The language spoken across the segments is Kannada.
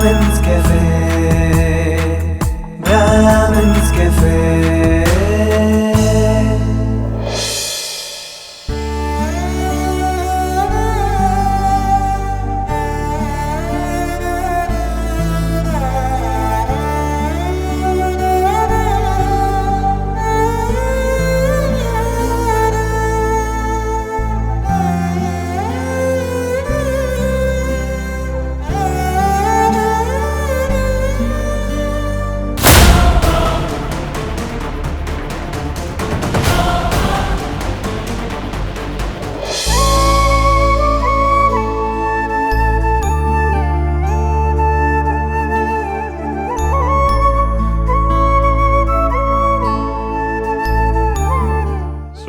Brahmin's Cafe, Brahmin's Cafe.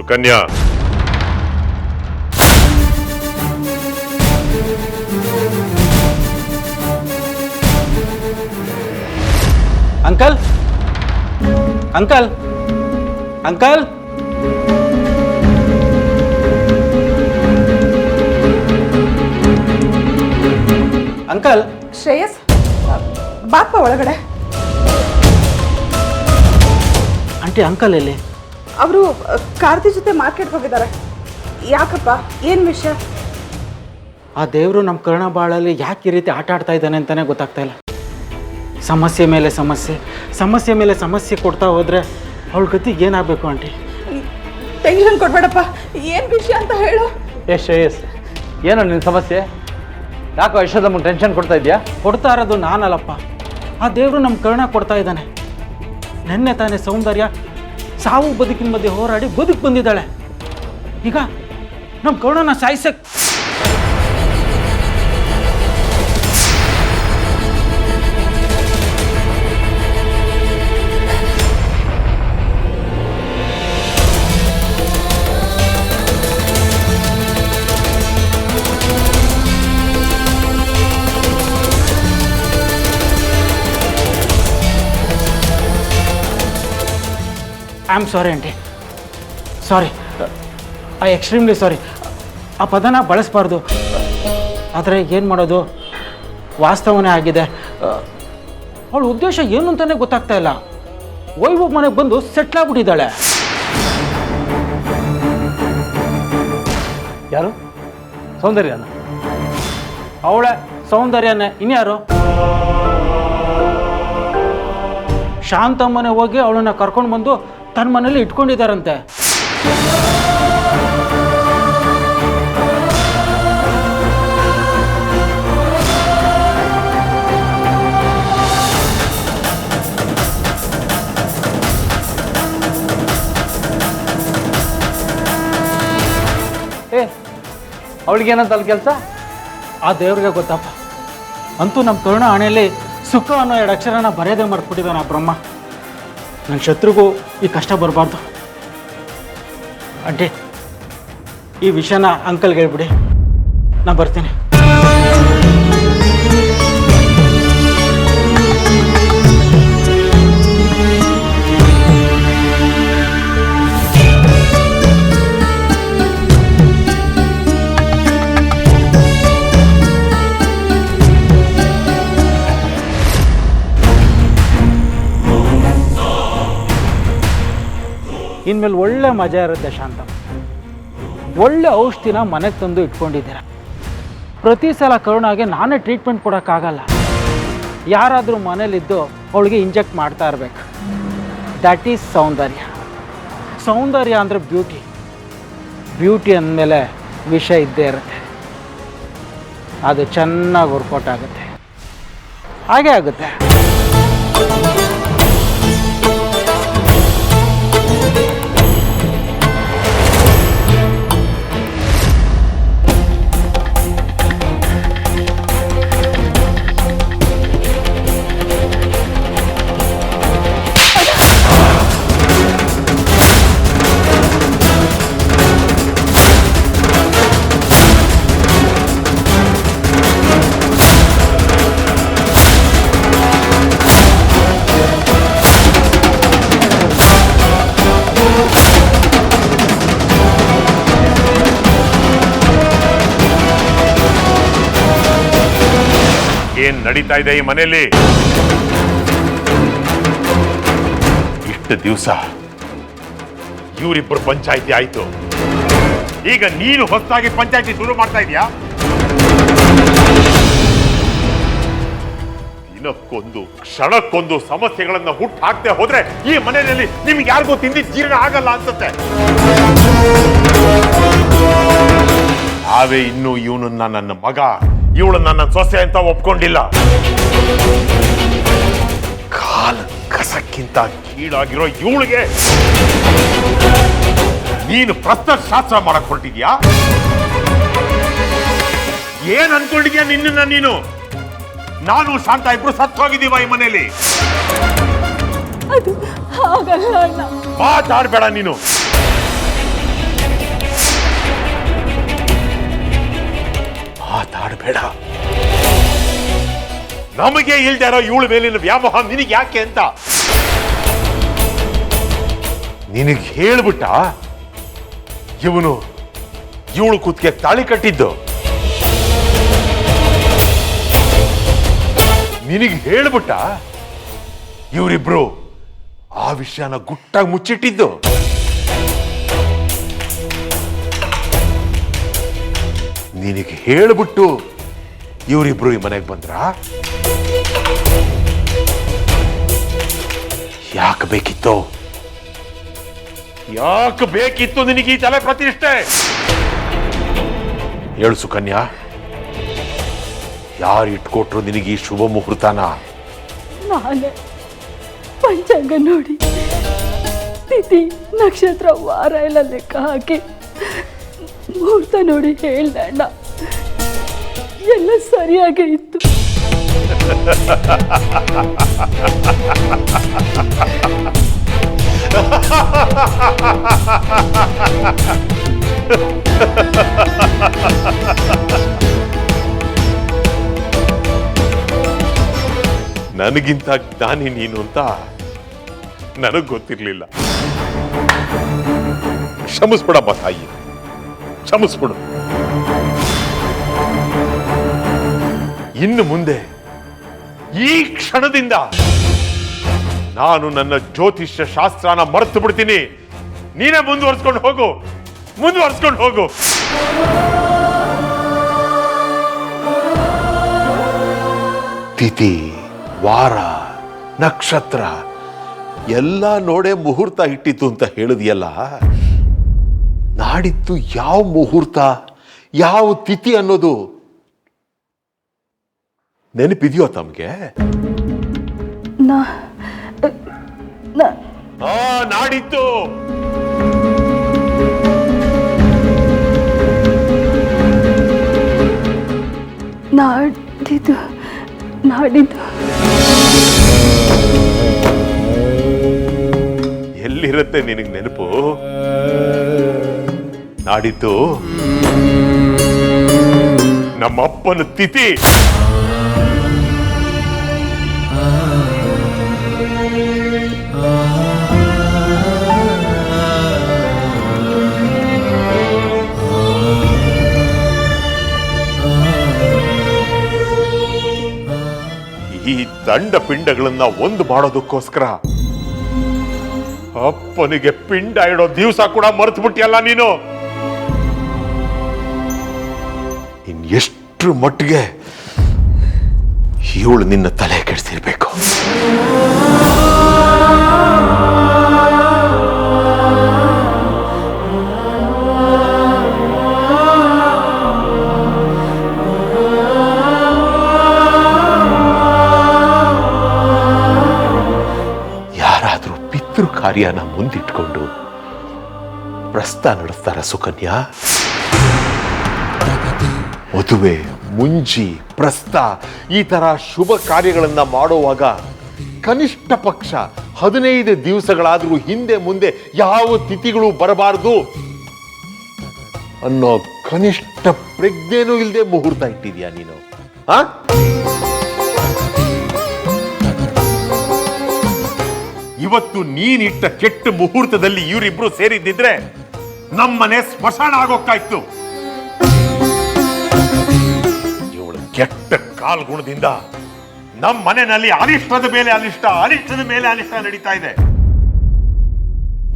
ಕನ್ಯಾ, uncle uncle uncle uncle. Shreyas, ಬಾಪ ಒಳಗಡೆ. ಆಂಟಿ, ಅಂಕಲ್ ಎಲ್ಲಿ? ಅವರು ಕಾರ್ತಿ ಜೊತೆ ಮಾರ್ಕೆಟ್ಗೆ ಹೋಗಿದ್ದಾರೆ. ಯಾಕಪ್ಪ, ಏನು ವಿಷಯ? ಆ ದೇವರು ನಮ್ಮ ಕರ್ಣ ಬಾಳಲ್ಲಿ ಯಾಕೆ ಈ ರೀತಿ ಆಟ ಆಡ್ತಾ ಇದ್ದಾನೆ ಅಂತಲೇ ಗೊತ್ತಾಗ್ತಾ ಇಲ್ಲ. ಸಮಸ್ಯೆ ಮೇಲೆ ಸಮಸ್ಯೆ, ಸಮಸ್ಯೆ ಮೇಲೆ ಸಮಸ್ಯೆ ಕೊಡ್ತಾ ಹೋದರೆ ಅವಳ ಗತಿಗೆ ಏನಾಗಬೇಕು ಆಂಟಿ? ಟೆನ್ಷನ್ ಕೊಡಬೇಡಪ್ಪ, ಏನು ವಿಷಯ ಅಂತ ಹೇಳು. ಶ್ರೇಯಸ್, ಏನೋ ನಿನ್ನ ಸಮಸ್ಯೆ? ಯಾಕೋ ಯಶೋದಮ್ಮ ಟೆನ್ಷನ್ ಕೊಡ್ತಾ ಇದೆಯಾ? ಕೊಡ್ತಾ ಇರೋದು ನಾನಲ್ಲಪ್ಪ, ಆ ದೇವರು ನಮ್ಮ ಕರ್ಣ ಕೊಡ್ತಾ ಇದ್ದಾನೆ. ನೆನ್ನೆ ತಾನೇ ಸೌಂದರ್ಯ ಸಾವು ಬದುಕಿನ ಮಧ್ಯೆ ಹೋರಾಡಿ ಬದುಕು ಬಂದಿದ್ದಾಳೆ. ಈಗ ನಮ್ಮ ಕರ್ಣನ ಸಾಯಿಸಕ್ಕೆ I am sorry aunty, sorry, I extremely sorry. ಆ ಪದನ ಬಳಸಬಾರ್ದು. ಆದರೆ ಏನು ಮಾಡೋದು, ವಾಸ್ತವನೇ ಆಗಿದೆ. ಅವಳ ಉದ್ದೇಶ ಏನು ಅಂತಲೇ ಗೊತ್ತಾಗ್ತಾ ಇಲ್ಲ. ವೈಭವ್ ಮನೆಗೆ ಬಂದು ಸೆಟ್ಲ್ ಆಗ್ಬಿಟ್ಟಿದ್ದಾಳೆ. ಯಾರು? ಸೌಂದರ್ಯನ? ಅವಳೆ ಸೌಂದರ್ಯನೇ, ಇನ್ಯಾರು? ಶಾಂತಮ್ಮನೆ ಹೋಗಿ ಅವಳನ್ನ ಕರ್ಕೊಂಡು ಬಂದು ತನ್ನ ಮನೇಲಿ ಇಟ್ಕೊಂಡಿದ್ದಾರಂತೆ. ಅವಳಿಗೇನಂತ ಅಲ್ಲಿ ಕೆಲಸ? ಆ ದೇವ್ರಿಗೆ ಗೊತ್ತಪ್ಪ. ಅಂತೂ ನಮ್ಮ ಕರುಣ ಹಣೆಯಲ್ಲಿ ಸುಖ ಅನ್ನೋ 2 ಅಕ್ಷರನ ಬರೆಯದೇ ಮಾಡ್ಬಿಟ್ಟಿದ್ದಾನೆ ಆ ಬ್ರಹ್ಮ. ನನ್ನ ಶತ್ರುಗೂ ಈ ಕಷ್ಟ ಬರಬಾರ್ದು. ಆಂಟಿ, ಈ ವಿಷಯನ ಅಂಕಲ್ಗೆ ಹೇಳ್ಬಿಡಿ, ನಾನು ಬರ್ತೀನಿ. ಇನ್ಮೇಲೆ ಒಳ್ಳೆ ಮಜಾ ಇರುತ್ತೆ ಶಾಂತ. ಒಳ್ಳೆ ಔಷಧಿನ ಮನೆಗೆ ತಂದು ಇಟ್ಕೊಂಡಿದ್ದೀರ. ಪ್ರತಿ ಸಲ ಕರುಣಾಗೆ ನಾನೇ ಟ್ರೀಟ್ಮೆಂಟ್ ಕೊಡೋಕ್ಕಾಗಲ್ಲ. ಯಾರಾದರೂ ಮನೇಲಿದ್ದು ಅವಳಿಗೆ ಇಂಜೆಕ್ಟ್ ಮಾಡ್ತಾ ಇರಬೇಕು. ದ್ಯಾಟ್ ಈಸ್ ಸೌಂದರ್ಯ. ಸೌಂದರ್ಯ ಅಂದರೆ ಬ್ಯೂಟಿ. ಬ್ಯೂಟಿ ಅಂದಮೇಲೆ ವಿಷ ಇದ್ದೇ ಇರುತ್ತೆ. ಅದು ಚೆನ್ನಾಗಿ ವರ್ಕೌಟ್ ಆಗುತ್ತೆ. ಹಾಗೇ ಆಗುತ್ತೆ. ನಡೀತಾ ಇದೆ ಈ ಮನೆಯಲ್ಲಿ. ಇಷ್ಟು ದಿವಸ ಇವರಿಬ್ಬರು ಪಂಚಾಯಿತಿ ಆಯ್ತು, ಈಗ ನೀನು ಹೊಸದಾಗಿ ಪಂಚಾಯಿತಿ ಶುರು ಮಾಡ್ತಾ ಇದೀಯಾ? ದಿನಕ್ಕೊಂದು ಕ್ಷಣಕ್ಕೊಂದು ಸಮಸ್ಯೆಗಳನ್ನ ಹುಟ್ಟು ಹಾಕ್ತೆ ಹೋದ್ರೆ ಈ ಮನೆಯಲ್ಲಿ ನಿಮ್ಗೆ ಯಾರಿಗೂ ತಿಂದಿದ್ದು ಜೀರ್ಣ ಆಗಲ್ಲ ಅನ್ಸುತ್ತೆ. ನಾವೇ ಇನ್ನು ಇವನನ್ನ ನನ್ನ ಮಗ, ಇವಳು ನನ್ನ ಸೊಸೆ ಅಂತ ಒಪ್ಕೊಂಡಿಲ್ಲ. ಕಾಲ ಕಸಕ್ಕಿಂತ ಕೀಳಾಗಿರೋ ಇವಳಿಗೆ ನೀನು ಶಾಸ್ತ್ರ ಮಾಡಕ್ ಹೊರಟಿದ್ಯಾ? ಏನ್ ಅನ್ಕೊಂಡಿದ್ಯಾ ನಿನ್ನ? ನೀನು ನಾನು ಶಾಂತ ಇಬ್ರು ಸತ್ತು ಹೋಗಿದ್ದೀವ ಈ ಮನೆಯಲ್ಲಿ. ಅದು ಹಾಗಲ್ಲ ಅಣ್ಣ. ಮಾತಾಡ್ಬೇಡ ನೀನು. ಮಾತಾಡ್ಬೇಡ. ನಮಗೆ ಇಲ್ದೇ ಇರೋ ಇವಳ ಮೇಲಿನ ವ್ಯಾಮೋಹ ನಿನಗೆ ಯಾಕೆ ಅಂತ ನಿನಗೆ ಹೇಳ್ಬಿಟ್ಟ ಇವಳು ಕುತ್ತಿಗೆ ತಾಳಿ ಕಟ್ಟಿದ್ದು. ನಿನಗೆ ಹೇಳ್ಬಿಟ್ಟ ಇವರಿಬ್ರು ಆ ವಿಷಯನ ಗುಟ್ಟಾಗಿ ಮುಚ್ಚಿಟ್ಟಿದ್ದು. ನಿನಗೆ ಹೇಳ್ಬಿಟ್ಟು ಇವರಿಬ್ರು ಈ ಮನೆಗೆ ಬಂದ್ರ? ಯಾಕೆ ಬೇಕಿತ್ತು? ಯಾಕೆ ಬೇಕಿತ್ತು ನಿನಗೆ ಈ ತಲೆ ಪ್ರತಿಷ್ಠೆ? ಹೇಳು ಸುಕನ್ಯಾ, ಯಾರು ಇಟ್ಕೊಟ್ರು ನಿನಗೆ ಈ ಶುಭ ಮುಹೂರ್ತನ? ನಾನೇ ಪಂಚಾಂಗ ನೋಡಿ ತಿಥಿ ನಕ್ಷತ್ರ ವಾರ ಎಲ್ಲ ಲೆಕ್ಕ ಹಾಕಿ ಮುಹೂರ್ತ ನೋಡಿ ಹೇಳ್ದೆ ಅಣ್ಣ. ಎಲ್ಲ ಸರಿಯಾಗೇ ಇತ್ತು. ನನಗಿಂತ ಜ್ಞಾನಿ ನೀನು ಅಂತ ನನಗ್ ಗೊತ್ತಿರ್ಲಿಲ್ಲ. ಕ್ಷಮಿಸ್ಬಿಡಮ್ಮ ತಾಯಿ, ಕ್ಷಮಿಸ್ಬಿಡು. ಇನ್ನು ಮುಂದೆ ಈ ಕ್ಷಣದಿಂದ ನಾನು ನನ್ನ ಜ್ಯೋತಿಷ್ಯ ಶಾಸ್ತ್ರನ ಮರೆತು ಬಿಡ್ತೀನಿ. ನೀನೇ ಮುಂದುವರ್ಸ್ಕೊಂಡು ಹೋಗು. ತಿಥಿ, ವಾರ, ನಕ್ಷತ್ರ ಎಲ್ಲ ನೋಡೇ ಮುಹೂರ್ತ ಇಟ್ಟಿತ್ತು ಅಂತ ಹೇಳಿದ್ಯಲ್ಲ. ನಾಡಿದ್ದು ಯಾವ ಮುಹೂರ್ತ, ಯಾವ ತಿಥಿ ಅನ್ನೋದು ನೆನಪಿದೆಯೋ ತಮಗೆ? ನಾಡಿದ್ದು ನಾಡಿದ್ದು ಎಲ್ಲಿರುತ್ತೆ ನಿನಗೆ ನೆನಪು? ನಾಡಿದ್ದು ನಮ್ಮಪ್ಪನ ತಿಥಿ. ಈ ದಂಡ ಪಿಂಡಗಳನ್ನ ಒಂದು ಮಾಡೋದಕ್ಕೋಸ್ಕರ ಅಪ್ಪನಿಗೆ ಪಿಂಡ ಇಡೋ ದಿವಸ ಕೂಡ ಮರೆತು ಬಿಟ್ಟಿಯಲ್ಲ ನೀನು. ಇನ್ನೆಷ್ಟು ಮಟ್ಟಿಗೆ ಇವಳು ನಿನ್ನ ತಲೆ ಕೆಡಿಸಿರ್ಬೇಕು. ಕಾರ್ಯನ ಮುಂದಿಟ್ಕೊಂಡು ಪ್ರಸ್ತಾವ ನಡೆಸ್ತಾರ ಸುಕನ್ಯಾ? ಮದುವೆ, ಮುಂಜಿ, ಪ್ರಸ್ತ ಈ ತರ ಶುಭ ಕಾರ್ಯಗಳನ್ನ ಮಾಡುವಾಗ ಕನಿಷ್ಠ ಪಕ್ಷ 15 ದಿವಸಗಳಾದ್ರೂ ಹಿಂದೆ ಮುಂದೆ ಯಾವ ತಿಥಿಗಳು ಬರಬಾರದು ಅನ್ನೋ ಕನಿಷ್ಠ ಪ್ರಜ್ಞೆನೂ ಇಲ್ಲದೆ ಮುಹೂರ್ತ ಇಟ್ಟಿದ್ಯಾ ನೀನು? ಇವತ್ತು ನೀನಿಟ್ಟ ಕೆಟ್ಟ ಮುಹೂರ್ತದಲ್ಲಿ ಇವರಿಬ್ರು ಸೇರಿದ್ದಿದ್ರೆ ನಮ್ಮನೆ ಸ್ಮಶಾನ ಆಗೋಕ್ಕಾಯ್ತು. ಇವಳ ಕೆಟ್ಟ ಕಾಲ್ಗುಣದಿಂದ ನಮ್ಮ ಮನೆಯಲ್ಲಿ ಅನಿಷ್ಟದ ಮೇಲೆ ಅನಿಷ್ಟ, ಅನಿಷ್ಟದ ಮೇಲೆ ಅನಿಷ್ಟ ನಡೀತಾ ಇದೆ.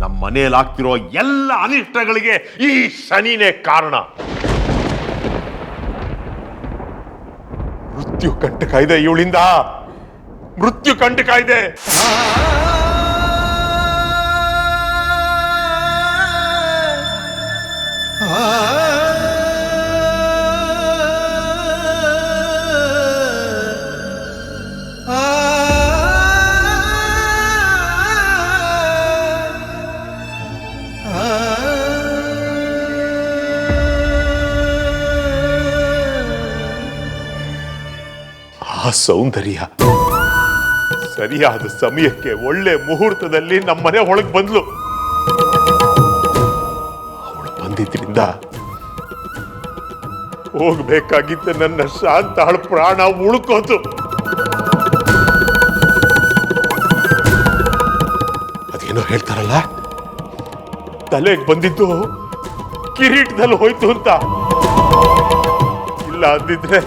ನಮ್ಮ ಮನೆಯಲ್ಲಿ ಆಗ್ತಿರೋ ಎಲ್ಲ ಅನಿಷ್ಟಗಳಿಗೆ ಈ ಶನಿನೇ ಕಾರಣ. ಮೃತ್ಯು ಕಂಟಕ ಇದೆ ಇವಳಿಂದ, ಮೃತ್ಯು ಕಂಟಕ ಇದೆ. ಆ ಸೌಂದರ್ಯ ಸರಿಯಾದ ಸಮಯಕ್ಕೆ ಒಳ್ಳೆ ಮುಹೂರ್ತದಲ್ಲಿ ನಮ್ಮನೆ ಒಳಗೆ ಬಂದ್ಲು. ಅವಳು ಬಂದಿದ್ರಿಂದ ಹೋಗ್ಬೇಕಾಗಿದ್ದ ನನ್ನ ಶಾಂತಾಳ ಪ್ರಾಣ ಉಳ್ಕೋತು. ಅದೇನೋ ಹೇಳ್ತಾರಲ್ಲ, ತಲೆಗೆ ಬಂದಿದ್ದು ಕಿರೀಟದಲ್ಲಿ ಹೋಯ್ತು ಅಂತ. ಇಲ್ಲ ಅಂದಿದ್ರೆ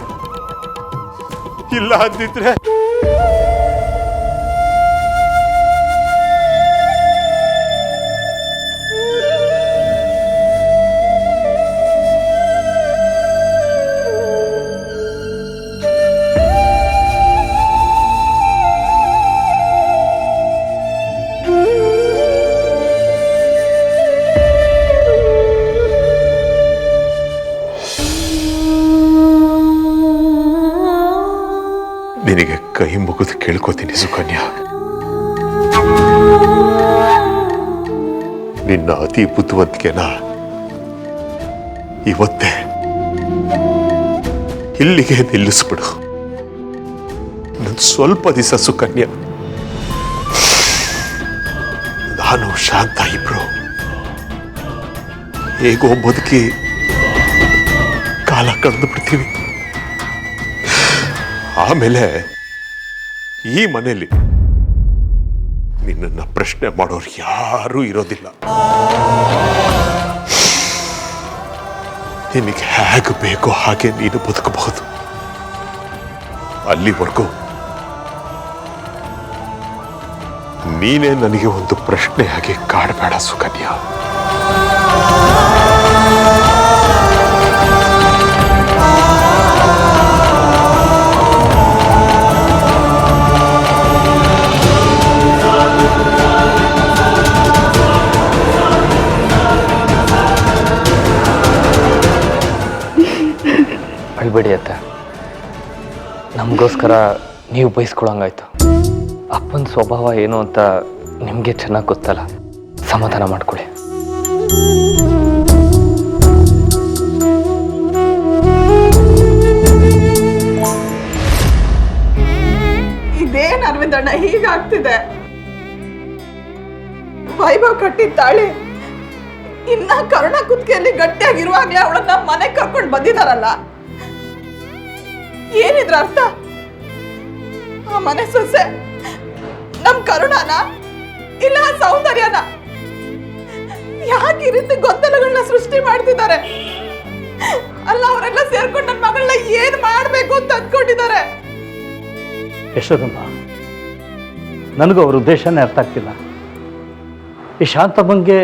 ನಿನಗೆ ಕೈ ಮುಗಿದು ಕೇಳ್ಕೋತೀನಿ ಸುಕನ್ಯಾ, ನಿನ್ನ ಅತಿ ಬುದ್ಧಿವಂತಿಕೆನ ಇವತ್ತೇ ಇಲ್ಲಿಗೆ ನಿಲ್ಲಿಸ್ಬಿಡು. ನನ್ ಸ್ವಲ್ಪ ದಿವಸ ಸುಕನ್ಯಾ, ನಾನು ಶಾಂತ ಇಬ್ರು ಹೇಗೋ ಬದುಕಿ ಕಾಲ ಕಳೆದು ಬಿಡ್ತೀವಿ. ಆಮೇಲೆ ಈ ಮನೆಯಲ್ಲಿ ನಿನ್ನನ್ನು ಪ್ರಶ್ನೆ ಮಾಡೋರು ಯಾರೂ ಇರೋದಿಲ್ಲ. ನಿನಗೆ ಹೇಗೆ ಬೇಕೋ ಹಾಗೆ ನೀನು ಬದುಕಬಹುದು. ಅಲ್ಲಿವರೆಗೂ ನೀನೇ ನನಗೆ ಒಂದು ಪ್ರಶ್ನೆ ಹಾಗೆ ಕಾಡಬೇಡ ಸುಕನ್ಯಾ. ಅಳ್ಬೇಡಿ ಅತ್ತ, ನಮಗೋಸ್ಕರ ನೀವು ಬಯಸ್ಕೊಳಂಗಾಯ್ತು. ಅಪ್ಪನ ಸ್ವಭಾವ ಏನು ಅಂತ ನಿಮಗೆ ಚೆನ್ನಾಗಿ ಗೊತ್ತಲ್ಲ, ಸಮಾಧಾನ ಮಾಡ್ಕೊಳ್ಳಿ. ಇದೇನ್ ಅರವಿಂದಣ್ಣ ಹೀಗಾಗ್ತಿದೆ? ವೈಭವ್ ಕಟ್ಟಿದ ತಾಳಿ ಇನ್ನ ಕರುಣ ಕುತ್ತಿಗೆಯಲ್ಲಿ ಗಟ್ಟಿಯಾಗಿರುವಾಗ್ಲೇ ಅವಳನ್ನ ಮನೆಗೆ ಕರ್ಕೊಂಡು ಬಂದಿದಾರಲ್ಲ, ಏನಿದ್ರ ಅರ್ಥ? ಆ ಮನೆ ಸೊಸೆ ನಮ್ ಕರುಣಾನ ಇಲ್ಲ ಸೌಂದರ್ಯನ? ಯಾಕೆ ಈ ರೀತಿ ಗೊಂದಲಗಳನ್ನ ಸೃಷ್ಟಿ ಮಾಡ್ತಿದ್ದಾರೆ? ಅಲ್ಲ, ಅವರೆಲ್ಲ ಸೇರ್ಕೊಂಡು ನನ್ನ ಮಗಳನ್ನ ಏನ್ ಮಾಡ್ಬೇಕು ಅಂತ ಅಂದ್ಕೊಂಡಿದ್ದಾರೆ. ಯಶೋದಮ್ಮ, ನನಗೂ ಅವ್ರ ಉದ್ದೇಶನೇ ಅರ್ಥ ಆಗ್ತಿಲ್ಲ. ಈ ಶಾಂತಮ್ಮಂಗೆ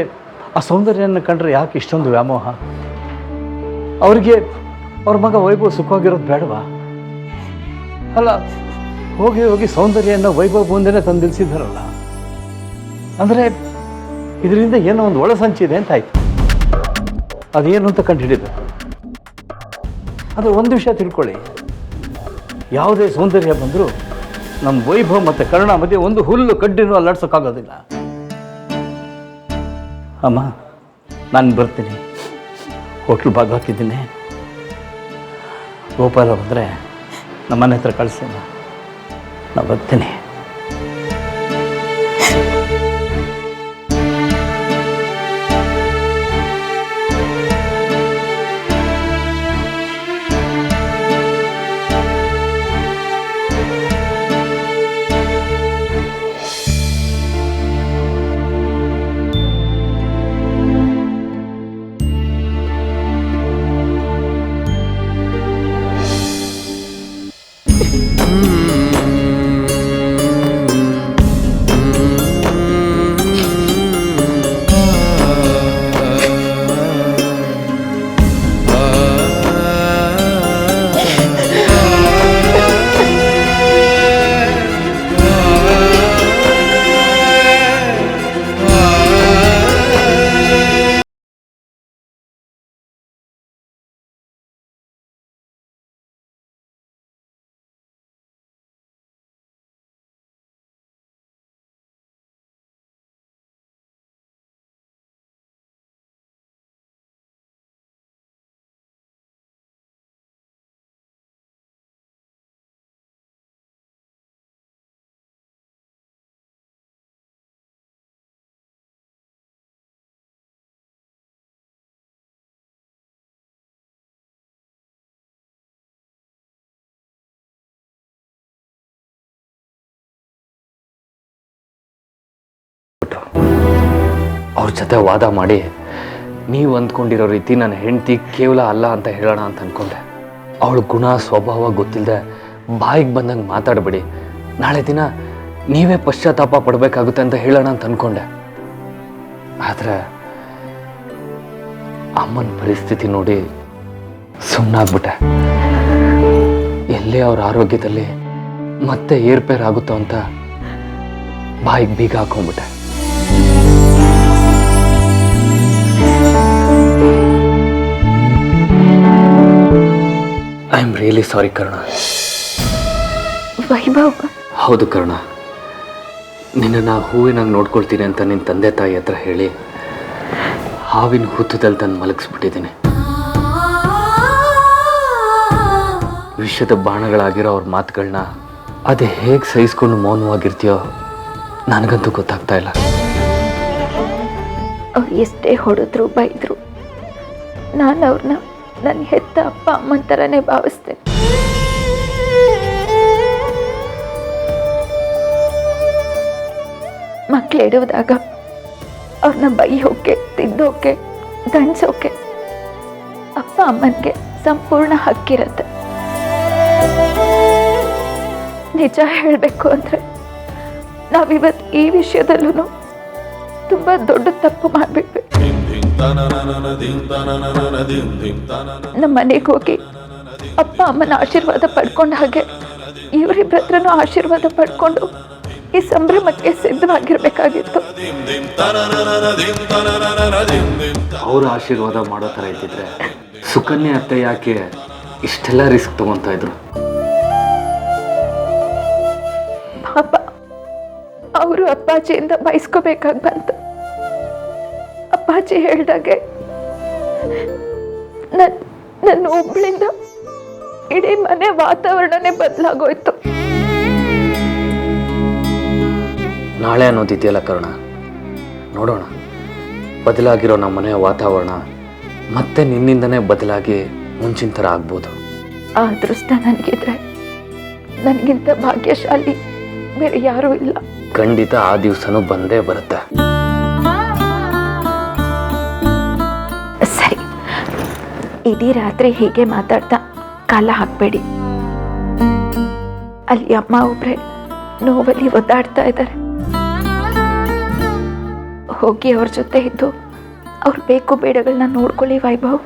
ಆ ಸೌಂದರ್ಯನ ಕಂಡ್ರೆ ಯಾಕೆ ಇಷ್ಟೊಂದು ವ್ಯಾಮೋಹ? ಅವ್ರಿಗೆ ಅವ್ರ ಮಗ ವೈಭವ್ ಸುಖವಾಗಿರೋದು ಬೇಡವಾ? ಅಲ್ಲ, ಹೋಗಿ ಹೋಗಿ ಸೌಂದರ್ಯನ ವೈಭವ್ ಮುಂದೆನೇ ತಂದು ನಿಲ್ಲಿಸಿದಾರಲ್ಲ. ಅಂದರೆ ಇದರಿಂದ ಏನೋ ಒಂದು ಒಳಸಂಚಿದೆ ಅಂತ ಆಯ್ತು. ಅದೇನು ಅಂತ ಕಂಡು ಹಿಡಿಬೇಕು. ಆದರೆ ಒಂದು ವಿಷಯ ತಿಳ್ಕೊಳ್ಳಿ, ಯಾವುದೇ ಸೌಂದರ್ಯ ಬಂದರೂ ನಮ್ಮ ವೈಭವ್ ಮತ್ತು ಕರುಣ ಮಧ್ಯೆ ಒಂದು ಹುಲ್ಲು ಕಡ್ಡಿನೂ ಅಲ್ಲಾಡ್ಸೋಕ್ಕಾಗೋದಿಲ್ಲ. ಅಮ್ಮ, ನಾನು ಬರ್ತೀನಿ. ಹೋಟ್ಲು ಬಾಗ್ ಹಾಕಿದ್ದೀನಿ. ಗೋಪಾಲ ಬಂದರೆ ನಮ್ಮನೆ ಹತ್ರ ಕಳಿಸಿ, ನಾನು ಬರ್ತೀನಿ. ಅವ್ರ ಜೊತೆ ವಾದ ಮಾಡಿ ನೀವು ಅಂದ್ಕೊಂಡಿರೋ ರೀತಿ ನನ್ನ ಹೆಂಡತಿ ಕೇವಲ ಅಲ್ಲ ಅಂತ ಹೇಳೋಣ ಅಂತ ಅಂದ್ಕೊಂಡೆ. ಅವಳ ಗುಣ ಸ್ವಭಾವ ಗೊತ್ತಿಲ್ಲದೆ ಬಾಯಿಗೆ ಬಂದಂಗೆ ಮಾತಾಡಬೇಡಿ, ನಾಳೆ ದಿನ ನೀವೇ ಪಶ್ಚಾತ್ತಾಪ ಪಡಬೇಕಾಗುತ್ತೆ ಅಂತ ಹೇಳೋಣ ಅಂತ ಅಂದ್ಕೊಂಡೆ. ಆದರೆ ಅಮ್ಮನ ಪರಿಸ್ಥಿತಿ ನೋಡಿ ಸುಮ್ಮನಾಗ್ಬಿಟ್ಟೆ. ಎಲ್ಲೇ ಅವ್ರ ಆರೋಗ್ಯದಲ್ಲಿ ಮತ್ತೆ ಏರ್ಪೇರಾಗುತ್ತೋ ಅಂತ ಬಾಯಿಗೆ ಬೀಗ ಹಾಕೊಂಡ್ಬಿಟ್ಟೆ. ಐ ಆಮ್ ರಿಯಲಿ ಸಾರಿ ಕರುಣ. ವೈಭವ್, ಹೌದು ಕರುಣ, ನಿನ್ನನ್ನು ಹೂವಿನಾಗ ನೋಡ್ಕೊಳ್ತೀನಿ ಅಂತ ನಿನ್ನ ತಂದೆ ತಾಯಿ ಹತ್ರ ಹೇಳಿ ಹಾವಿನ ಹುತ್ತದಲ್ಲಿ ತಂದು ಮಲಗಿಸ್ಬಿಟ್ಟಿದ್ದೀನಿ. ವಿಷದ ಬಾಣಗಳಾಗಿರೋ ಅವ್ರ ಮಾತುಗಳನ್ನ ಅದೇ ಹೇಗೆ ಸಹಿಸ್ಕೊಂಡು ಮೌನವಾಗಿರ್ತೀಯೋ ನನಗಂತೂ ಗೊತ್ತಾಗ್ತಾ ಇಲ್ಲ. ಅವ್ರು ಎಷ್ಟೇ ಹೊಡೆದ್ರು ಬೈದ್ರು ನಾನು ಅವ್ರನ್ನ ನನ್ನ ಹೆತ್ತ ಅಪ್ಪ ಅಮ್ಮನ ಥರನೇ ಭಾವಿಸ್ತೇನೆ. ಮಕ್ಳು ಎಡುವುದಾಗ ಅವ್ರನ್ನ ಬೈಯೋಕೆ, ತಿದ್ದೋಕೆ, ದಂಡ್ಸೋಕೆ ಅಪ್ಪ ಅಮ್ಮನಿಗೆ ಸಂಪೂರ್ಣ ಹಕ್ಕಿರತ್ತೆ. ನಿಜ ಹೇಳಬೇಕು ಅಂದರೆ ನಾವಿವತ್ತು ಈ ವಿಷಯದಲ್ಲೂ ತುಂಬ ದೊಡ್ಡ ತಪ್ಪು ಮಾಡಿಬಿಟ್ವಿ. ನಮ್ಮ ಮನೆಗೆ ಹೋಗಿ ಅಪ್ಪ ಅಮ್ಮನ ಆಶೀರ್ವಾದ ಪಡ್ಕೊಂಡ ಹಾಗೆ ಇವರಿಬ್ಬರ ಹತ್ರನೂ ಆಶೀರ್ವಾದ ಪಡ್ಕೊಂಡು ಈ ಸಂಭ್ರಮಕ್ಕೆ ಸಿದ್ಧವಾಗಿರ್ಬೇಕಾಗಿತ್ತು. ಅವರು ಆಶೀರ್ವಾದ ಮಾಡೋ ಥರ ಇದ್ದಿದ್ರೆ ಸುಕನ್ಯಾ ಅತ್ತೆ ಯಾಕೆ ಇಷ್ಟೆಲ್ಲ ರಿಸ್ಕ್ ತಗೊತಾ ಇದ್ರು? ಪಾಪ ಅವರು ಅಪ್ಪಾಜಿಯಿಂದ ಬಯಸ್ಕೋಬೇಕಾಗಿ ಬಂತು. ಅಪ್ಪಾಜಿ ಹೇಳ್ದಾಗೆ ನನ್ನ ಒಬ್ಳಿಂದ ಇಡೀ ಮನೆ ವಾತಾವರಣನೇ ಬದಲಾಗೋಯ್ತು. ನಾಳೆ ಅನ್ನೋದಿದೆಯಲ್ಲ ಕರುಣ, ನೋಡೋಣ. ಬದಲಾಗಿರೋ ನಮ್ಮ ಮನೆಯ ವಾತಾವರಣ ಮತ್ತೆ ನಿನ್ನಿಂದನೇ ಬದಲಾಗಿ ಮುಂಚಿನ ಥರ ಆಗ್ಬೋದು. ಆ ಅದೃಷ್ಟ ನನಗಿದ್ರೆ ನನಗಿಂತ ಭಾಗ್ಯಶಾಲಿ ಬೇರೆ ಯಾರೂ ಇಲ್ಲ. ಖಂಡಿತ ಆ ದಿವಸನೂ ಬಂದೇ ಬರುತ್ತೆ. ಸರಿ, ಇಡೀ ರಾತ್ರಿ ಹೀಗೆ ಮಾತಾಡ್ತಾ ಕಾಲ ಹಾಕಬೇಡಿ. ಅಲ್ಲಿ ಅಮ್ಮ ಒಬ್ರೆ ನೋವಲ್ಲಿ ಒದ್ದಾಡ್ತಾ ಇದ್ದಾರೆ. ಹೋಗಿ ಅವ್ರ ಜೊತೆ ಇದ್ದು ಅವ್ರ ಬೇಕು ಬೇಡಗಳನ್ನ ನೋಡ್ಕೊಳ್ಳಿ ವೈಭವ್.